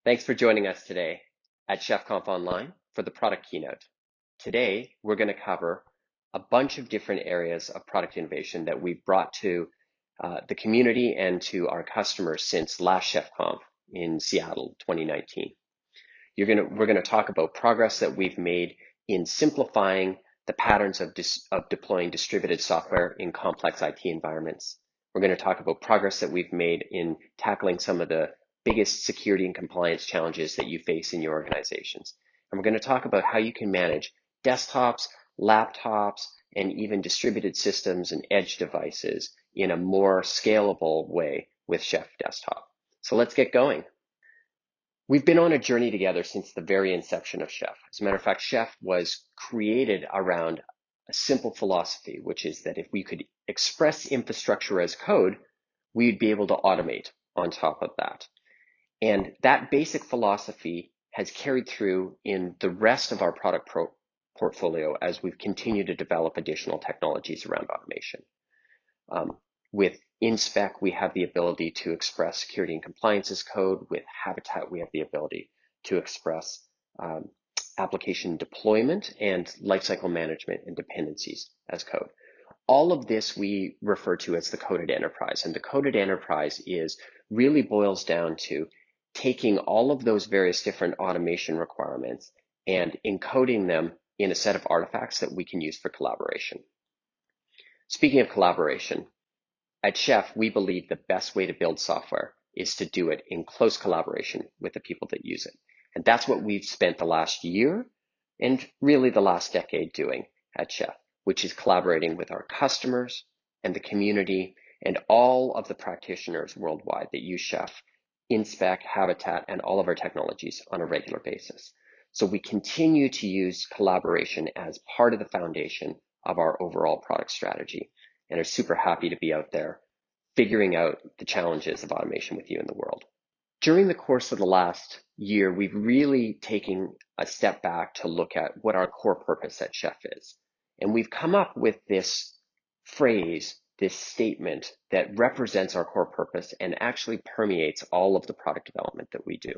Thanks for joining us today at ChefConf Online for the product keynote. Today, we're going to cover a bunch of different areas of product innovation that we've brought to the community and to our customers since last ChefConf in Seattle 2019. We're going to talk about progress that we've made in simplifying the patterns of deploying distributed software in complex IT environments. We're going to talk about progress that we've made in tackling some of the biggest security and compliance challenges that you face in your organizations. And we're going to talk about how you can manage desktops, laptops, and even distributed systems and edge devices in a more scalable way with Chef Desktop. So let's get going. We've been on a journey together since the very inception of Chef. As a matter of fact, Chef was created around a simple philosophy, which is that if we could express infrastructure as code, we'd be able to automate on top of that. And that basic philosophy has carried through in the rest of our product portfolio as we've continued to develop additional technologies around automation. With InSpec, we have the ability to express security and compliance as code. With Habitat, we have the ability to express application deployment and lifecycle management and dependencies as code. All of this we refer to as the coded enterprise. And the coded enterprise really boils down to taking all of those various different automation requirements and encoding them in a set of artifacts that we can use for collaboration. Speaking of collaboration, at Chef, we believe the best way to build software is to do it in close collaboration with the people that use it. And that's what we've spent the last year and really the last decade doing at Chef, which is collaborating with our customers and the community and all of the practitioners worldwide that use Chef, InSpec, Habitat, and all of our technologies on a regular basis. So we continue to use collaboration as part of the foundation of our overall product strategy and are super happy to be out there figuring out the challenges of automation with you in the world. During the course of the last year, we've really taken a step back to look at what our core purpose at Chef is. And we've come up with this phrase, this statement that represents our core purpose and actually permeates all of the product development that we do.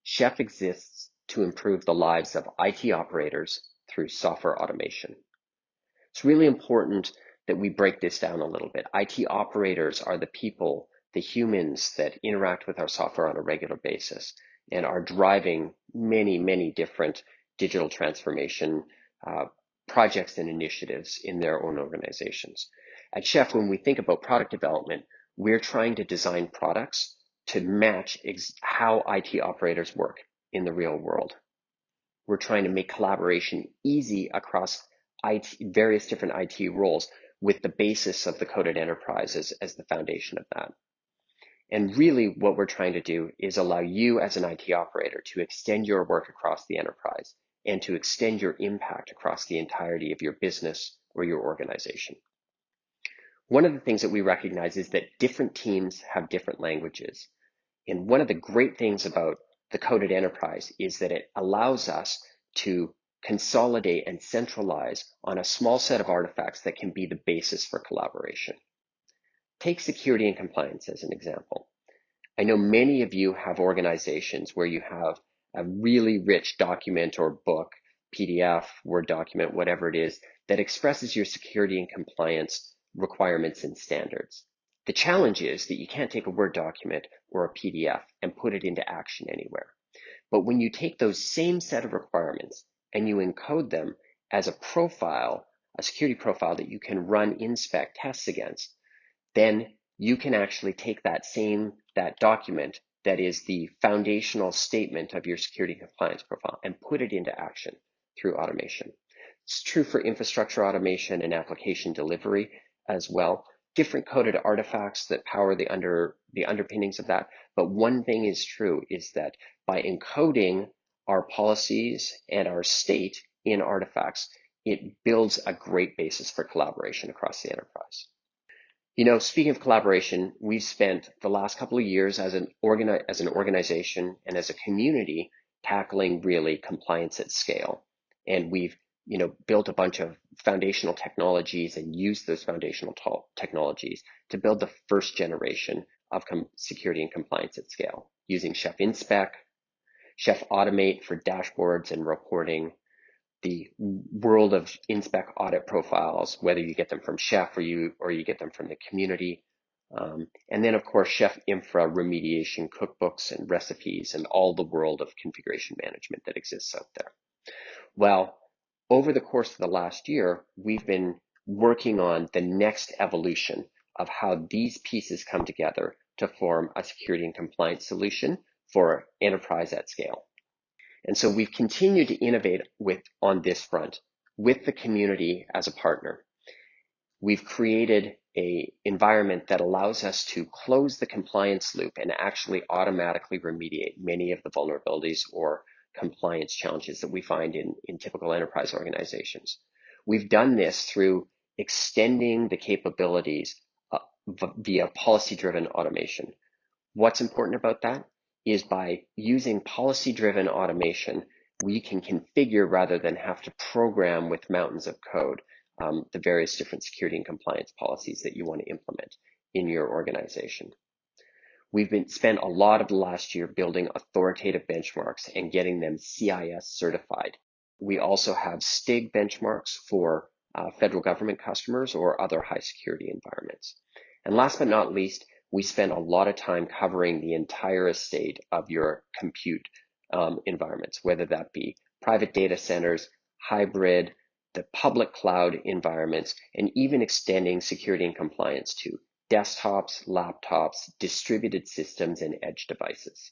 Chef exists to improve the lives of IT operators through software automation. It's really important that we break this down a little bit. IT operators are the people, the humans that interact with our software on a regular basis and are driving many, many different digital transformation projects and initiatives in their own organizations. At Chef, when we think about product development, we're trying to design products to match how IT operators work in the real world. We're trying to make collaboration easy across various different IT roles with the basis of the coded enterprise as the foundation of that. And really what we're trying to do is allow you as an IT operator to extend your work across the enterprise and to extend your impact across the entirety of your business or your organization. One of the things that we recognize is that different teams have different languages. And one of the great things about the coded enterprise is that it allows us to consolidate and centralize on a small set of artifacts that can be the basis for collaboration. Take security and compliance as an example. I know many of you have organizations where you have a really rich document or book, PDF, Word document, whatever it is, that expresses your security and compliance requirements and standards. The challenge is that you can't take a Word document or a PDF and put it into action anywhere. But when you take those same set of requirements and you encode them as a profile, a security profile that you can run InSpec tests against, then you can actually take that document that is the foundational statement of your security and compliance profile and put it into action through automation. It's true for infrastructure automation and application delivery as well. Different coded artifacts that power the underpinnings of that. But one thing is true is that by encoding our policies and our state in artifacts, it builds a great basis for collaboration across the enterprise. You know, speaking of collaboration, we've spent the last couple of years as an organization and as a community tackling really compliance at scale. And we've built a bunch of foundational technologies and used those foundational technologies to build the first generation of security and compliance at scale using Chef InSpec, Chef Automate for dashboards and reporting, the world of inspec audit profiles, whether you get them from Chef or you get them from the community. And then of course, Chef Infra remediation cookbooks and recipes and all the world of configuration management that exists out there. Well, over the course of the last year, we've been working on the next evolution of how these pieces come together to form a security and compliance solution for enterprise at scale. And so we've continued to innovate on this front with the community as a partner. We've created an environment that allows us to close the compliance loop and actually automatically remediate many of the vulnerabilities or compliance challenges that we find in typical enterprise organizations. We've done this through extending the capabilities via policy-driven automation. What's important about that is by using policy-driven automation, we can configure rather than have to program with mountains of code the various different security and compliance policies that you want to implement in your organization. We've spent a lot of the last year building authoritative benchmarks and getting them CIS certified. We also have STIG benchmarks for federal government customers or other high security environments. And last but not least, we spend a lot of time covering the entire estate of your compute environments, whether that be private data centers, hybrid, the public cloud environments, and even extending security and compliance to desktops, laptops, distributed systems, and edge devices.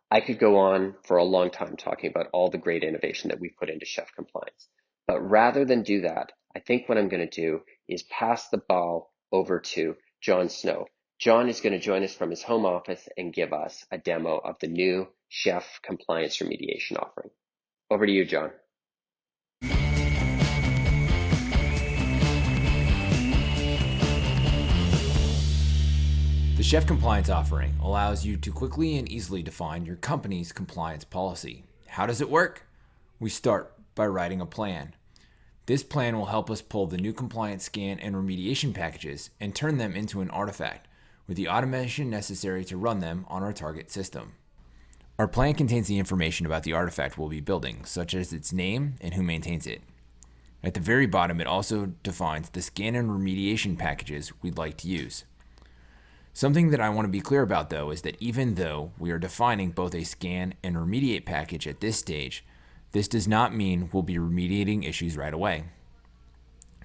I could go on for a long time talking about all the great innovation that we've put into Chef Compliance. But rather than do that, I think what I'm going to do is pass the ball over to John Snow. John is going to join us from his home office and give us a demo of the new Chef Compliance remediation offering. Over to you, John. The Chef Compliance offering allows you to quickly and easily define your company's compliance policy. How does it work? We start by writing a plan. This plan will help us pull the new compliance scan and remediation packages and turn them into an artifact with the automation necessary to run them on our target system. Our plan contains the information about the artifact we'll be building, such as its name and who maintains it. At the very bottom, it also defines the scan and remediation packages we'd like to use. Something that I want to be clear about, though, is that even though we are defining both a scan and remediate package at this stage, this does not mean we'll be remediating issues right away.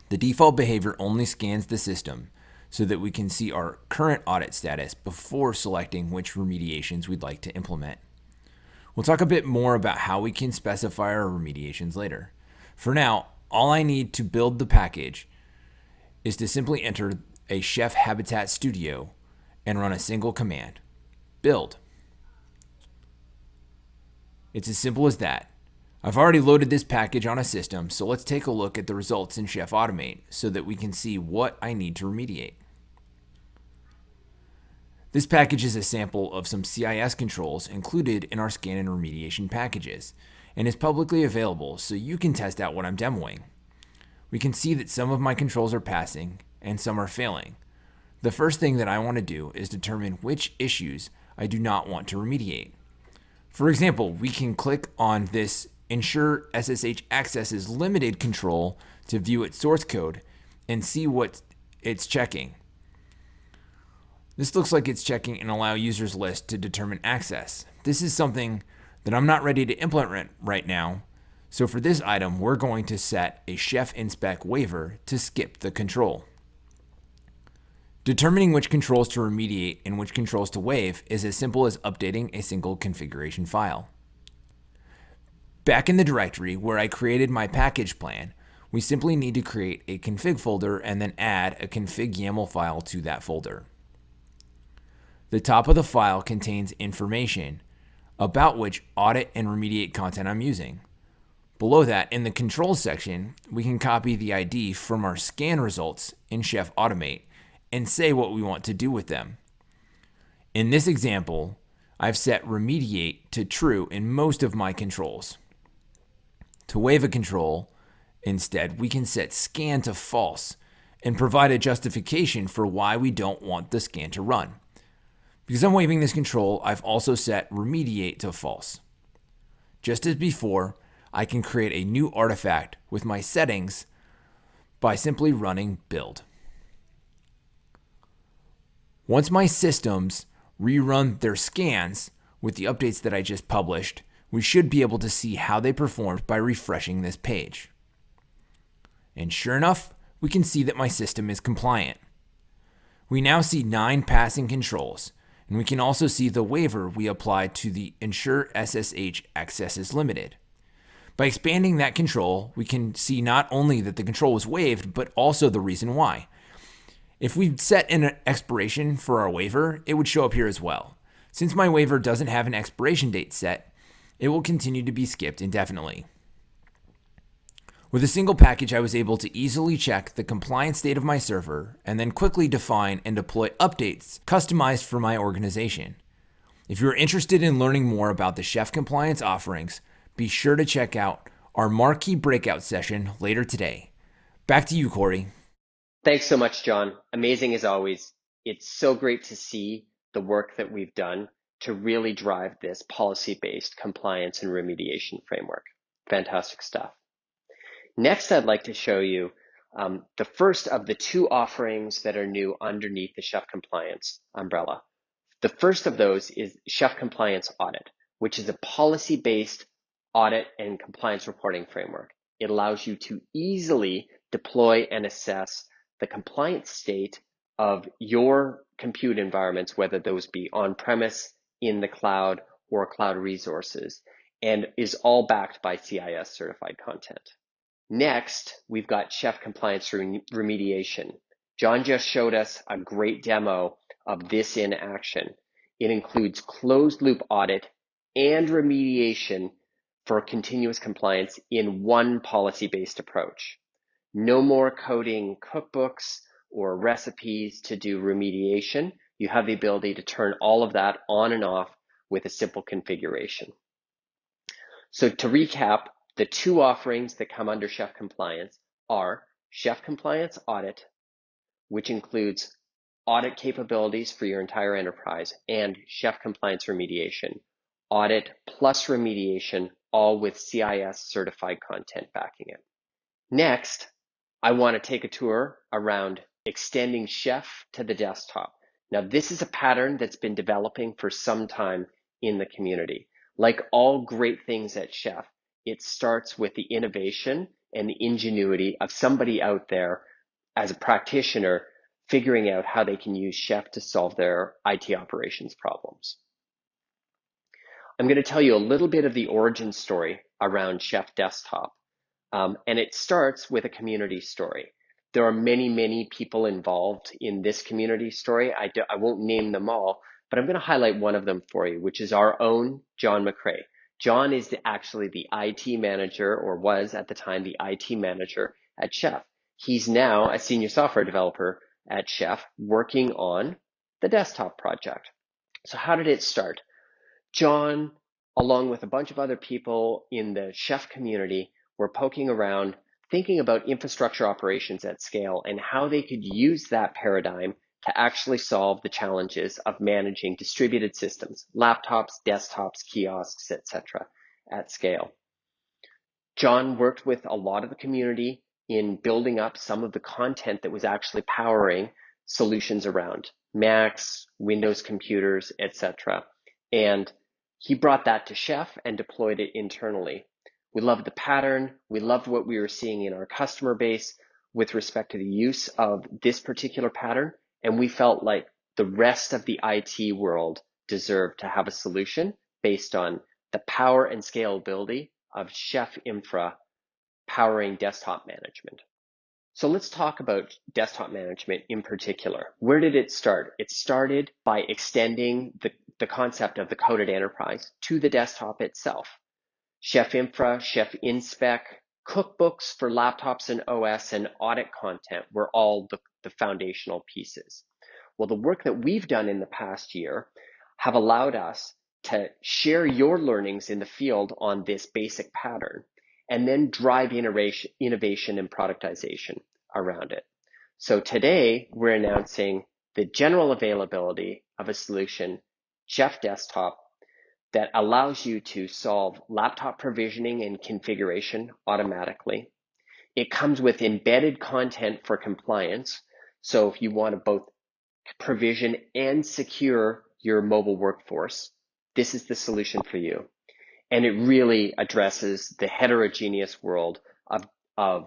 The default behavior only scans the system so that we can see our current audit status before selecting which remediations we'd like to implement. We'll talk a bit more about how we can specify our remediations later. For now, all I need to build the package is to simply enter a Chef Habitat Studio and run a single command, build. It's as simple as that. I've already loaded this package on a system, so let's take a look at the results in Chef Automate so that we can see what I need to remediate. This package is a sample of some CIS controls included in our scan and remediation packages, and is publicly available so you can test out what I'm demoing. We can see that some of my controls are passing and some are failing. The first thing that I want to do is determine which issues I do not want to remediate. For example, we can click on this Ensure SSH Access is Limited control to view its source code and see what it's checking. This looks like it's checking an Allow Users list to determine access. This is something that I'm not ready to implement right now, so for this item, we're going to set a Chef Inspec waiver to skip the control. Determining which controls to remediate and which controls to waive is as simple as updating a single configuration file. Back in the directory where I created my package plan, we simply need to create a config folder and then add a config YAML file to that folder. The top of the file contains information about which audit and remediate content I'm using. Below that, in the controls section, we can copy the ID from our scan results in Chef Automate and say what we want to do with them. In this example, I've set remediate to true in most of my controls. To waive a control, instead, we can set scan to false and provide a justification for why we don't want the scan to run. Because I'm waiving this control, I've also set remediate to false. Just as before, I can create a new artifact with my settings by simply running build. Once my systems rerun their scans with the updates that I just published, we should be able to see how they performed by refreshing this page. And sure enough, we can see that my system is compliant. We now see 9 passing controls, and we can also see the waiver we applied to the ensure SSH access is limited. By expanding that control, we can see not only that the control was waived, but also the reason why. If we set an expiration for our waiver, it would show up here as well. Since my waiver doesn't have an expiration date set, it will continue to be skipped indefinitely. With a single package, I was able to easily check the compliance state of my server and then quickly define and deploy updates customized for my organization. If you're interested in learning more about the Chef Compliance offerings, be sure to check out our Marquee breakout session later today. Back to you, Corey. Thanks so much, John. Amazing as always. It's so great to see the work that we've done to really drive this policy-based compliance and remediation framework. Fantastic stuff. Next, I'd like to show you the first of the 2 offerings that are new underneath the Chef Compliance umbrella. The first of those is Chef Compliance Audit, which is a policy-based audit and compliance reporting framework. It allows you to easily deploy and assess the compliance state of your compute environments, whether those be on-premise, in the cloud, or cloud resources, and is all backed by CIS certified content. Next, we've got Chef Compliance Remediation. John just showed us a great demo of this in action. It includes closed loop audit and remediation for continuous compliance in one policy-based approach. No more coding cookbooks or recipes to do remediation. You have the ability to turn all of that on and off with a simple configuration. So to recap, the 2 offerings that come under Chef Compliance are Chef Compliance Audit, which includes audit capabilities for your entire enterprise, and Chef Compliance Remediation, audit plus remediation, all with CIS certified content backing it. Next, I want to take a tour around extending Chef to the desktop. Now, this is a pattern that's been developing for some time in the community. Like all great things at Chef, it starts with the innovation and the ingenuity of somebody out there as a practitioner figuring out how they can use Chef to solve their IT operations problems. I'm going to tell you a little bit of the origin story around Chef Desktop, and it starts with a community story. There are many, many people involved in this community story. I won't name them all, but I'm going to highlight one of them for you, which is our own John McCrae. John is actually the IT manager, or was at the time the IT manager at Chef. He's now a senior software developer at Chef working on the desktop project. So how did it start? John, along with a bunch of other people in the Chef community, were poking around, thinking about infrastructure operations at scale and how they could use that paradigm to actually solve the challenges of managing distributed systems, laptops, desktops, kiosks, etc. at scale. John worked with a lot of the community in building up some of the content that was actually powering solutions around Macs, Windows computers, etc. And he brought that to Chef and deployed it internally. We loved the pattern. We loved what we were seeing in our customer base with respect to the use of this particular pattern. And we felt like the rest of the IT world deserved to have a solution based on the power and scalability of Chef Infra powering desktop management. So let's talk about desktop management in particular. Where did it start? It started by extending the concept of the coded enterprise to the desktop itself. Chef Infra, Chef Inspec, cookbooks for laptops and OS, and audit content were all the foundational pieces. Well, the work that we've done in the past year have allowed us to share your learnings in the field on this basic pattern and then drive innovation and productization around it. So today we're announcing the general availability of a solution, Chef Desktop, that allows you to solve laptop provisioning and configuration automatically. It comes with embedded content for compliance. So if you want to both provision and secure your mobile workforce, this is the solution for you. And it really addresses the heterogeneous world of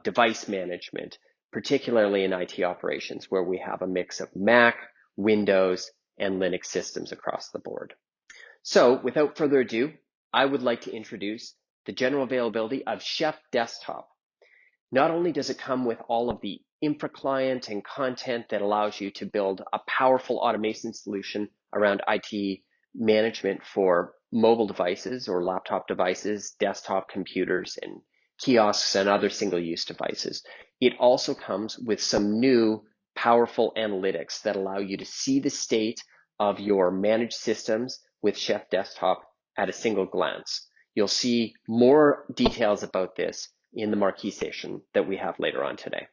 device management, particularly in IT operations, where we have a mix of Mac, Windows, and Linux systems across the board. So without further ado, I would like to introduce the general availability of Chef Desktop. Not only does it come with all of the infra client and content that allows you to build a powerful automation solution around IT management for mobile devices or laptop devices, desktop computers, and kiosks and other single-use devices. It also comes with some new powerful analytics that allow you to see the state of your managed systems with Chef Desktop at a single glance. You'll see more details about this in the Marquee session that we have later on today.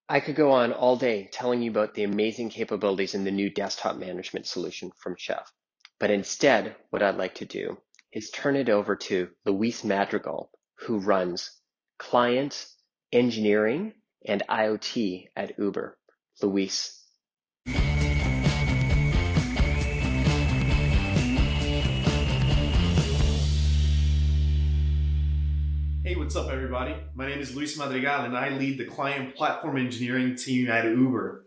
I could go on all day telling you about the amazing capabilities in the new desktop management solution from Chef. But instead, what I'd like to do is turn it over to Luis Madrigal, who runs client, engineering, and IoT at Uber. Luis. Hey, what's up everybody? My name is Luis Madrigal and I lead the client platform engineering team at Uber.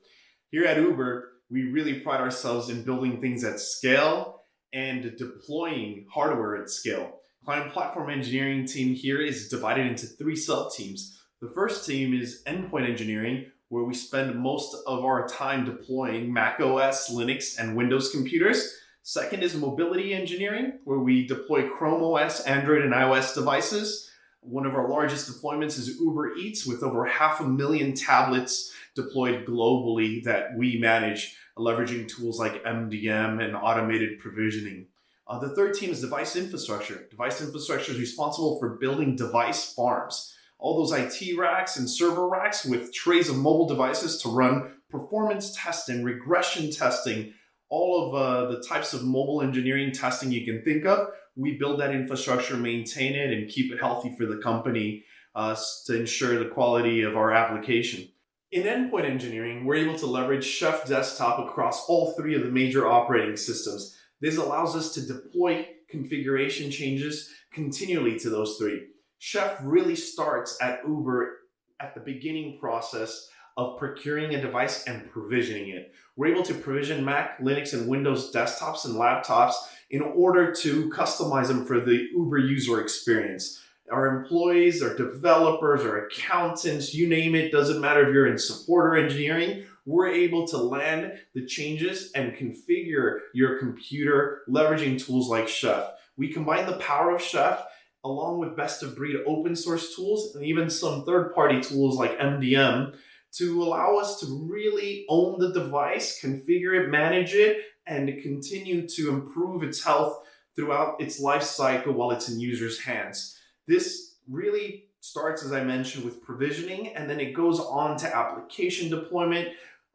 Here at Uber, we really pride ourselves in building things at scale and deploying hardware at scale. Client platform engineering team here is divided into 3 sub-teams. The first team is endpoint engineering, where we spend most of our time deploying Mac OS, Linux, and Windows computers. Second is mobility engineering, where we deploy Chrome OS, Android, and iOS devices. One of our largest deployments is Uber Eats, with over 500,000 tablets deployed globally that we manage, leveraging tools like MDM and automated provisioning. The third team is device infrastructure. Device infrastructure is responsible for building device farms. All those IT racks and server racks with trays of mobile devices to run performance testing, regression testing, all of the types of mobile engineering testing you can think of. We build that infrastructure, maintain it, and keep it healthy for the company to ensure the quality of our application. In endpoint engineering, we're able to leverage Chef Desktop across all 3 of the major operating systems. This allows us to deploy configuration changes continually to those 3. Chef really starts at Uber at the beginning process of procuring a device and provisioning it. We're able to provision Mac, Linux, and Windows desktops and laptops in order to customize them for the Uber user experience. Our employees, our developers, our accountants, you name it, doesn't matter if you're in support or engineering, we're able to land the changes and configure your computer leveraging tools like Chef. We combine the power of Chef along with best-of-breed open source tools and even some third-party tools like MDM to allow us to really own the device, configure it, manage it, and continue to improve its health throughout its life cycle while it's in users' hands. This really starts, as I mentioned, with provisioning, and then it goes on to application deployment.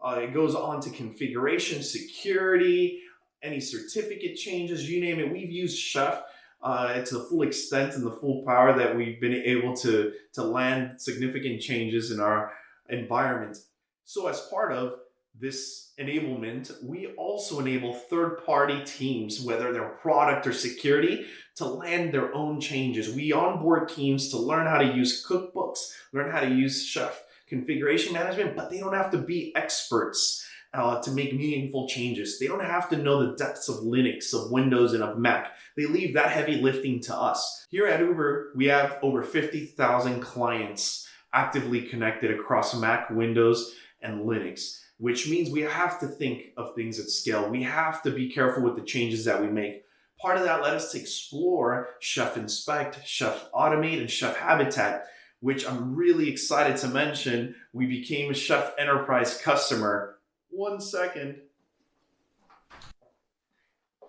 It goes on to configuration, security, any certificate changes, you name it. We've used Chef to the full extent and the full power that we've been able to land significant changes in our environment. So as part of this enablement, we also enable third-party teams, whether they're product or security, to land their own changes. We onboard teams to learn how to use cookbooks, learn how to use Chef configuration management, but they don't have to be experts to make meaningful changes. They don't have to know the depths of Linux, of Windows, and of Mac. They leave that heavy lifting to us. Here at Uber, we have over 50,000 clients actively connected across Mac, Windows, and Linux, which means we have to think of things at scale. We have to be careful with the changes that we make. Part of that led us to explore Chef Inspect, Chef Automate, and Chef Habitat, which I'm really excited to mention. We became a Chef Enterprise customer. 1 second.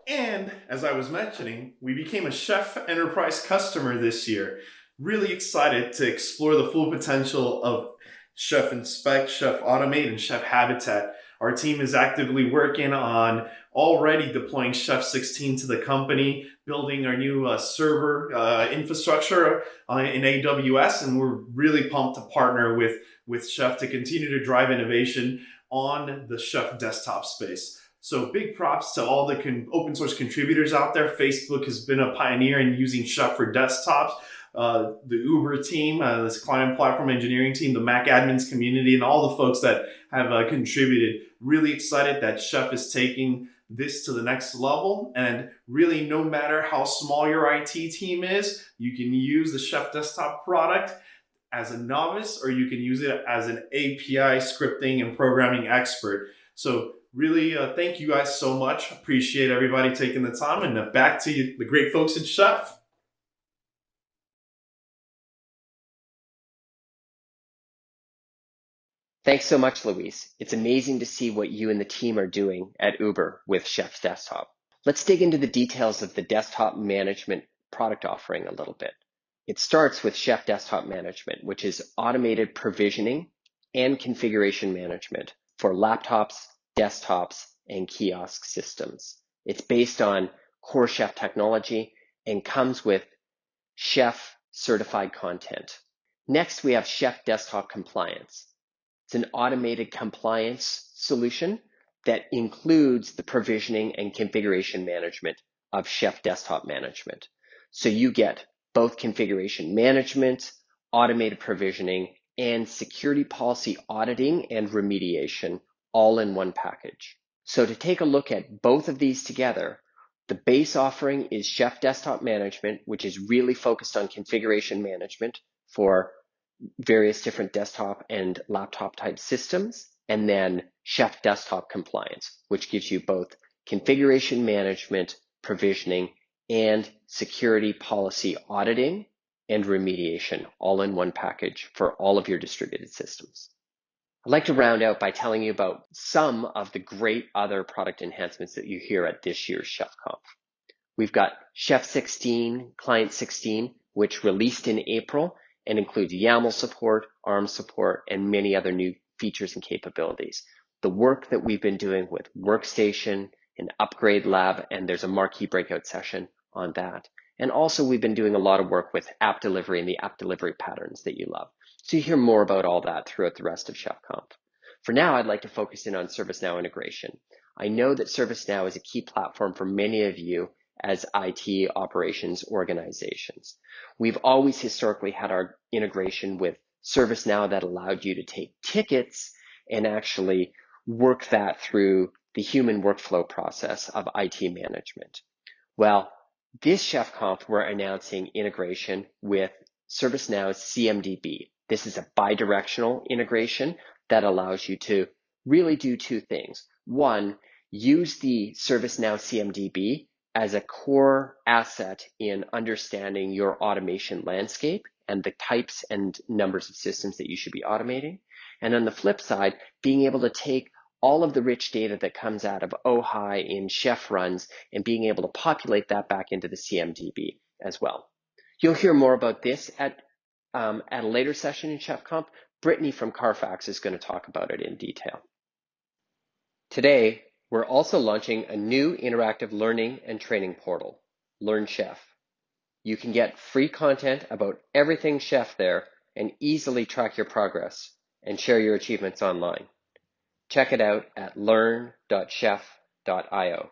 And as I was mentioning, we became a Chef Enterprise customer this year. Really excited to explore the full potential of Chef Inspect, Chef Automate, and Chef Habitat. Our team is actively working on already deploying Chef 16 to the company, building our new server infrastructure in AWS, and we're really pumped to partner with Chef to continue to drive innovation on the Chef desktop space. So big props to all the open source contributors out there. Facebook has been a pioneer in using Chef for desktops. The Uber team, this client platform engineering team, the Mac admins community, and all the folks that have contributed. Really excited that Chef is taking this to the next level. And really, no matter how small your IT team is, you can use the Chef desktop product as a novice, or you can use it as an API scripting and programming expert. So really, thank you guys so much. Appreciate everybody taking the time. And back to you, the great folks at Chef. Thanks so much, Luis. It's amazing to see what you and the team are doing at Uber with Chef's Desktop. Let's dig into the details of the desktop management product offering a little bit. It starts with Chef Desktop Management, which is automated provisioning and configuration management for laptops, desktops, and kiosk systems. It's based on core Chef technology and comes with Chef certified content. Next, we have Chef Desktop Compliance. It's an automated compliance solution that includes the provisioning and configuration management of Chef Desktop Management. So you get both configuration management, automated provisioning, and security policy auditing and remediation all in one package. So to take a look at both of these together, the base offering is Chef Desktop Management, which is really focused on configuration management for various different desktop and laptop type systems, and then Chef Desktop Compliance, which gives you both configuration management, provisioning, and security policy auditing and remediation all in one package for all of your distributed systems. I'd like to round out by telling you about some of the great other product enhancements that you hear at this year's ChefConf. We've got Chef 16, Client 16, which released in April and includes YAML support, ARM support, and many other new features and capabilities. The work that we've been doing with Workstation and Upgrade Lab, and there's a Marquee breakout session on that. And also we've been doing a lot of work with app delivery and the app delivery patterns that you love. So you hear more about all that throughout the rest of ChefConf. For now, I'd like to focus in on ServiceNow integration. I know that ServiceNow is a key platform for many of you as IT operations organizations. We've always historically had our integration with ServiceNow that allowed you to take tickets and actually work that through the human workflow process of IT management. Well, this ChefConf, we're announcing integration with ServiceNow's CMDB. This is a bidirectional integration that allows you to really do two things. One, use the ServiceNow CMDB as a core asset in understanding your automation landscape and the types and numbers of systems that you should be automating. And on the flip side, being able to take all of the rich data that comes out of OHI in Chef runs and being able to populate that back into the CMDB as well. You'll hear more about this at a later session in ChefConf. Brittany from Carfax is going to talk about it in detail. Today, we're also launching a new interactive learning and training portal, Learn Chef. You can get free content about everything Chef there and easily track your progress and share your achievements online. Check it out at learn.chef.io.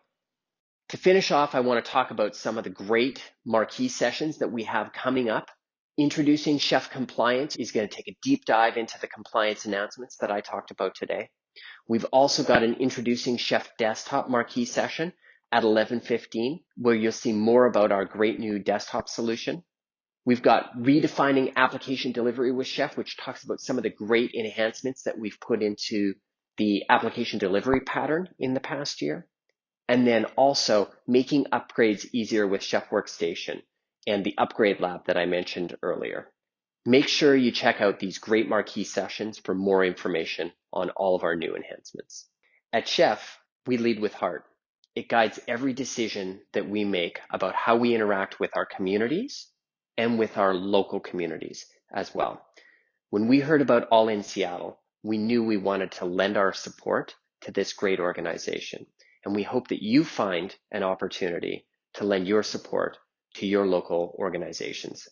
To finish off, I want to talk about some of the great marquee sessions that we have coming up. Introducing Chef Compliance is going to take a deep dive into the compliance announcements that I talked about today. We've also got an Introducing Chef Desktop marquee session at 11:15, where you'll see more about our great new desktop solution. We've got Redefining Application Delivery with Chef, which talks about some of the great enhancements that we've put into the application delivery pattern in the past year. And then also making upgrades easier with Chef Workstation and the Upgrade Lab that I mentioned earlier. Make sure you check out these great marquee sessions for more information on all of our new enhancements. At Chef, we lead with heart. It guides every decision that we make about how we interact with our communities and with our local communities as well. When we heard about All in Seattle, we knew we wanted to lend our support to this great organization. And we hope that you find an opportunity to lend your support to your local organizations.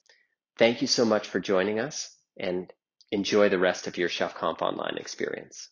Thank you so much for joining us, and enjoy the rest of your ChefConf online experience.